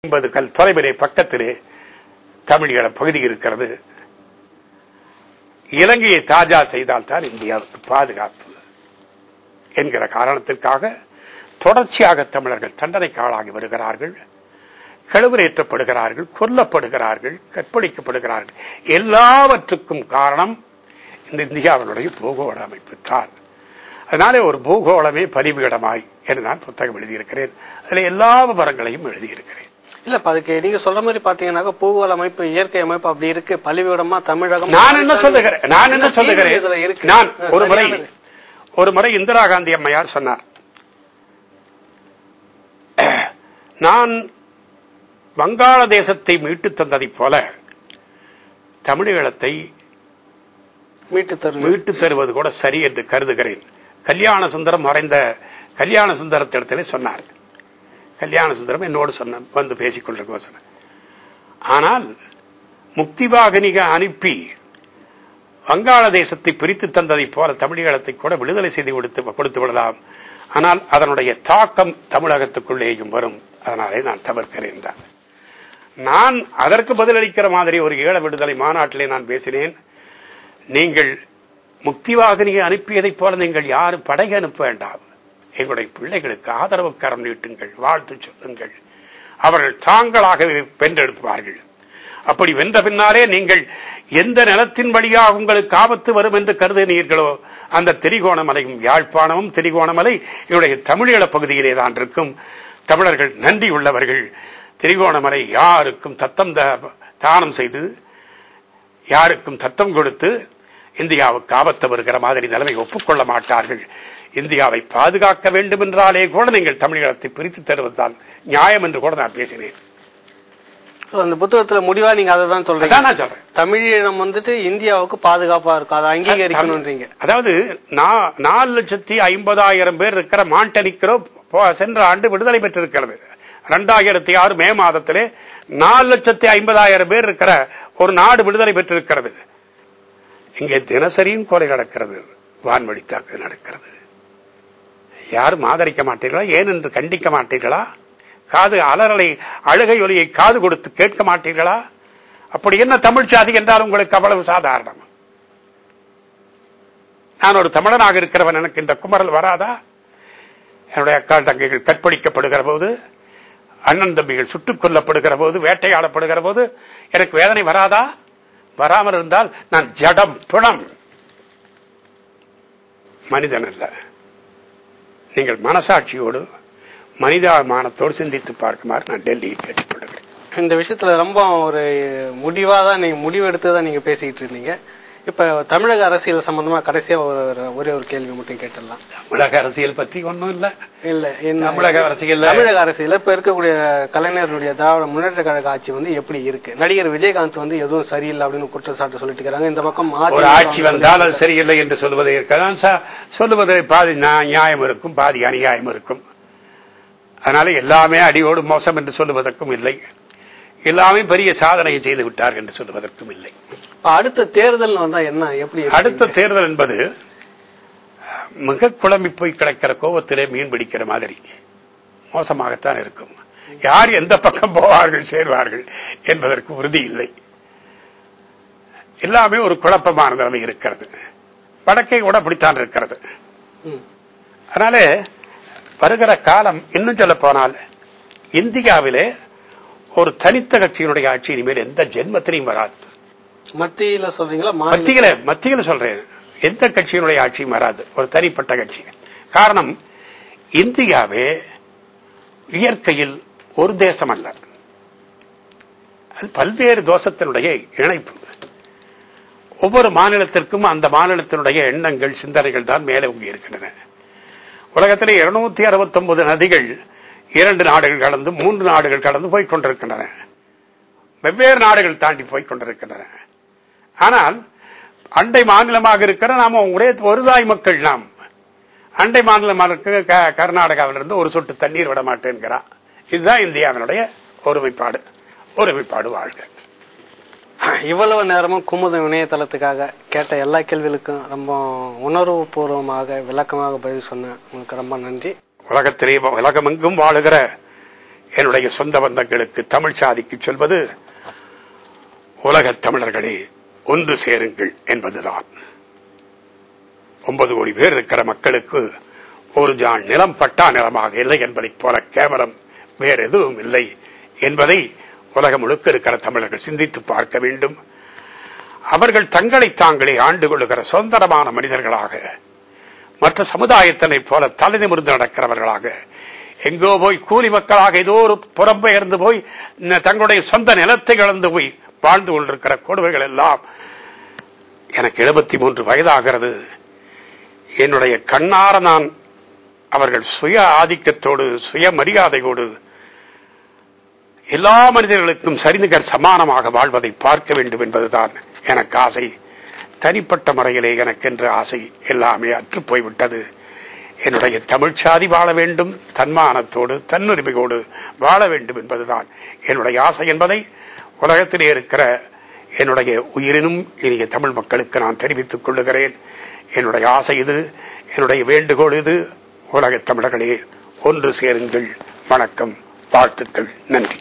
50 கல் தொலைவிலே பக்கத்திலே தமிழீழ பகுதி இருக்கிறது. இலங்கையை தாஜா செய்தால்தான் இந்தியாவுக்கு பாதுகாப்பு என்கிற காரணத்திற்காக தொடர்ச்சியாக தமிழர்கள் தண்டனைக்கு ஆளாகி வருகிறார்கள், கழுவரேற்றப்படுகிறார்கள், கொல்லப்படுகிறார்கள், கற்பழிக்கப்படுகிறார்கள். எல்லாவற்றுக்கும் காரணம் இந்த இந்தியாவினுடைய பூகோள அமைப்பு தான். அதனாலே ஒரு பூகோளமே பரிபீடமாய் என்று நான் புத்தகம் எழுதியிருக்கிறேன். அதில் எல்லா விவரங்களையும் எழுதியிருக்கிறேன். இல்ல அதுக்கு நீங்க சொல்ற மாதிரி பாத்தீங்கன்னா பூகோள அமைப்பு, இயற்கை அமைப்பு அப்படி இருக்கு. பள்ளிவிடமா தமிழகம். நான் என்ன சொல்லுகிறேன், நான் ஒரு முறை இந்திரா காந்தி அம்மையார் சொன்னார், நான் வங்காளதேசத்தை மீட்டு தந்ததை போல தமிழீழத்தை மீட்டு தருவது கூட சரி என்று கருதுகிறேன். கல்யாண சுந்தரம் மறைந்த கல்யாண சுந்தரத்திடத்திலே சொன்னார். கல்யாண சுந்தரம் என்னோடு வந்து பேசிக் கொண்டிருக்க சொன்னார். ஆனால் முக்திவாகினிக அனுப்பி வங்காளதேசத்தை பிரித்து தந்ததை போல தமிழீழத்தை கூட விடுதலை செய்து கொடுத்து விடலாம். ஆனால் அதனுடைய தாக்கம் தமிழகத்துக்குள்ளேயும் வரும். அதனாலே நான் தவிர்க்கிறேன் என்றார். நான் அதற்கு பதிலளிக்கிற மாதிரி ஒரு ஈழ விடுதலை மாநாட்டிலே நான் பேசினேன். நீங்கள் முக்திவாகினியை அனுப்பியதைப் போல நீங்கள் யாரும் படை அனுப்ப வேண்டாம். எங்களுடைய பிள்ளைகளுக்கு ஆதரவு கரம் நீட்டுங்கள், வாழ்த்து சொல்லுங்கள். அவர்கள் தாங்களாகவே வென்றெடுப்பார்கள். அப்படி வென்ற பின்னாலே நீங்கள் எந்த நிலத்தின் வழியாக உங்களுக்கு ஆபத்து வரும் என்று கருதினீர்களோ அந்த திரிகோணமலையும் யாழ்ப்பாணமும் திரிகோணமலை என்னுடைய தமிழீழ பகுதியிலே தான் இருக்கும். தமிழர்கள் நன்றி உள்ளவர்கள். திரிகோணமலை யாருக்கும் தத்தம் தானம் செய்து யாருக்கும் தத்தம் கொடுத்து இந்தியாவுக்கு ஆபத்து வருகிற மாதிரி நிலைமை ஒப்புக்கொள்ள மாட்டார்கள். இந்தியாவை பாதுகாக்க வேண்டும் என்றாலே கூட நீங்கள் தமிழகத்தை பிரித்து தருவதுதான் நியாயம் என்று கூட நான் பேசினேன். அந்த புத்தகத்துல முடிவா நீங்க அதை தான் சொல்றேன். தமிழீழம் இந்தியாவுக்கு பாதுகாப்பா இருக்கும், அதை அங்கீகரிக்கணும்ன்றீங்க. அதாவது 4,50,000 பேர் இருக்கிற மாண்டனிக்ரோ சென்ற ஆண்டு விடுதலை பெற்றிருக்கிறது. 2006 மே மாதத்திலே 4,50,000 பேர் இருக்கிற ஒரு நாடு விடுதலை பெற்றிருக்கிறது. இங்கே தினசரியும் கொலை நடக்கிறது, வான்வழி தாக்குதல் நடக்கிறது. யாரும் ஆதரிக்க மாட்டீர்களா? ஏன் என்று கண்டிக்க மாட்டீர்களா? காது அலறலை அழுகை ஒலியை காது கொடுத்து கேட்க மாட்டீர்களா? அப்படி என்ன தமிழ் சாதி என்றால் உங்களுக்கு அவ்வளவு சாதாரணம்? நான் ஒரு தமிழனாக இருக்கிறவன், எனக்கு இந்த குமரல் வராதா? என்னுடைய அக்கா தங்கைகள் கற்பழிக்கப்படுகிற போது, அண்ணன் தம்பிகள் சுட்டுக் கொல்லப்படுகிற போது, வேட்டையாடப்படுகிற போது எனக்கு வேதனை வராதா? வராமல் இருந்தால் நான் ஜடம் பிணம், மனிதன் அல்ல. நீங்கள் மனசாட்சியோடு மனிதாபிமானத்தோடு சிந்தித்து பார்க்குமாறு நான் டெல்லியை கேட்டுக்கொள்கிறேன். இந்த விஷயத்துல ரொம்ப ஒரு முடிவாதான் நீங்க முடிவெடுத்துதான் நீங்க பேசிக்கிட்டு இருந்தீங்க. இப்ப தமிழக அரசியல் சம்பந்தமா கடைசியா ஒரே ஒரு கேள்வி மட்டும் கேட்டுடலாம். தமிழக அரசியல் பற்றி ஒன்னும் இல்ல. தமிழக அரசியல் இப்ப இருக்கக்கூடிய கலைஞர்களுடைய திராவிட முன்னேற்ற கழக ஆட்சி எப்படி இருக்கு? நடிகர் விஜயகாந்த் எதுவும் சரியில்லை அப்படின்னு குற்றச்சாட்டு சொல்லிட்டு இருக்காங்க. இந்த பக்கம் ஒரு ஆட்சி வந்தால் அது சரியில்லை என்று சொல்வதை சொல்லுவது பாதி நியாயம் இருக்கும், பாதி அநியாயம் இருக்கும். அதனால எல்லாமே அடியோடு மோசம் என்று சொல்லுவதற்கும் இல்லை, எல்லாமே பெரிய சாதனையை செய்து விட்டார்கள் என்று சொல்லுவதற்கும் இல்லை. அடுத்த தேர்தல் வந்தா என்ன, எப்படி? அடுத்த தேர்தல் என்பது மிக குழம்பி போய் கிடக்கிற கோவத்திலே மீன் பிடிக்கிற மாதிரி மோசமாகத்தான் இருக்கும். யார் எந்த பக்கம் போவார்கள் சேர்வார்கள் என்பதற்கு உறுதி இல்லை. எல்லாமே ஒரு குழப்பமான நிலைமை இருக்கிறது. வடக்கை கூட அப்படித்தான் இருக்கிறது. அதனாலே வருகிற காலம் இன்னும் சொல்ல போனால் இந்தியாவிலே ஒரு தனித்த கட்சியினுடைய ஆட்சி இனிமேல் எந்த ஜென்மத்திலையும் வராது. மத்தியில சொல்றீங்களா? மத்தியில சொல்றேன். எந்த கட்சியினுடைய ஆட்சியும் வராது, ஒரு தனிப்பட்ட கட்சி. காரணம், இந்தியாவே இயற்கையில் ஒரு தேசம் அல்ல, அது பல்வேறு தேசத்தினுடைய இணைப்பு. ஒவ்வொரு மாநிலத்திற்கும் அந்த மாநிலத்தினுடைய எண்ணங்கள் சிந்தனைகள் தான் மேலே உங்க இருக்கின்றன. உலகத்திலே 269 நதிகள் 2 நாடுகள் கடந்து 3 நாடுகள் கடந்து போய் கொண்டிருக்கின்றன. வெவ்வேறு நாடுகள் தாண்டி போய் கொண்டிருக்கின்றன. ஆனால் அண்டை மாநிலமாக இருக்கிற நாம ஒரு தாய் மக்கள். நாம் அண்டை மாநிலமாக கர்நாடகாவிலிருந்து ஒரு சொட்டு தண்ணீர் விட மாட்டேங்கிறான். இதுதான் இந்தியாவினுடைய ஒருமைப்பாடு வாழ்க. இவ்வளவு நேரமும் குமுதம் இணையதளத்துக்காக கேட்ட எல்லா கேள்விகளுக்கும் ரொம்ப உணர்வு பூர்வமாக விளக்கமாக பதில் சொன்ன உங்களுக்கு ரொம்ப நன்றி. உலகத்திலே உலகமெங்கும் வாழுகிற என்னுடைய சொந்த பந்தங்களுக்கு, தமிழ் சாதிக்கு சொல்வது, உலகத் தமிழர்களே ஒன்று சேருங்கள் என்பதுதான். 9 கோடி பேர் இருக்கிற மக்களுக்கு ஒரு ஜான் நிலம் பட்டா நிலமாக இல்லை என்பதைப் போல கேவலம் வேறு எதுவும் இல்லை என்பதை உலகம் முழுக்க இருக்கிற தமிழர்கள் சிந்தித்து பார்க்க வேண்டும். அவர்கள் தங்களை தாங்களே ஆண்டு கொள்ளுகிற சுதந்திரமான மனிதர்களாக, மற்ற சமுதாயத்தினைப் போல தலை நிமிர்ந்து நடக்கிறவர்களாக, எங்கோ போய் கூலி மக்களாக ஏதோ ஒரு புறம்பெயர்ந்து போய் தங்களுடைய சொந்த நிலத்தை இழந்து போய் வாழ்ந்து கொண்டிருக்கிற கொடுமைகள் எல்லாம். எனக்கு 73 வயதாகிறது. என்னுடைய கண்ணார நான் அவர்கள் சுய ஆதிக்கத்தோடு, சுய மரியாதையோடு எல்லா மனிதர்களுக்கும் சரிநிகர் சமானமாக வாழ்வதை பார்க்க வேண்டும் என்பதுதான் எனக்கு ஆசை. தனிப்பட்ட முறையிலே எனக்கென்ற ஆசை எல்லாமே அற்று போய்விட்டது. என்னுடைய தமிழ் சாதி வாழ வேண்டும், தன்மானத்தோடு தன்னுரிமையோடு வாழ வேண்டும் என்பதுதான் என்னுடைய ஆசை என்பதை உலகத்திலே இருக்கிற என்னுடைய உயிரினும் இனிய தமிழ் மக்களுக்கு நான் தெரிவித்துக் கொள்ளுகிறேன். என்னுடைய ஆசை இது, என்னுடைய வேண்டுகோள் இது. உலகத் தமிழர்களே ஒன்று சேருங்கள். வணக்கம், வாழ்த்துக்கள், நன்றி.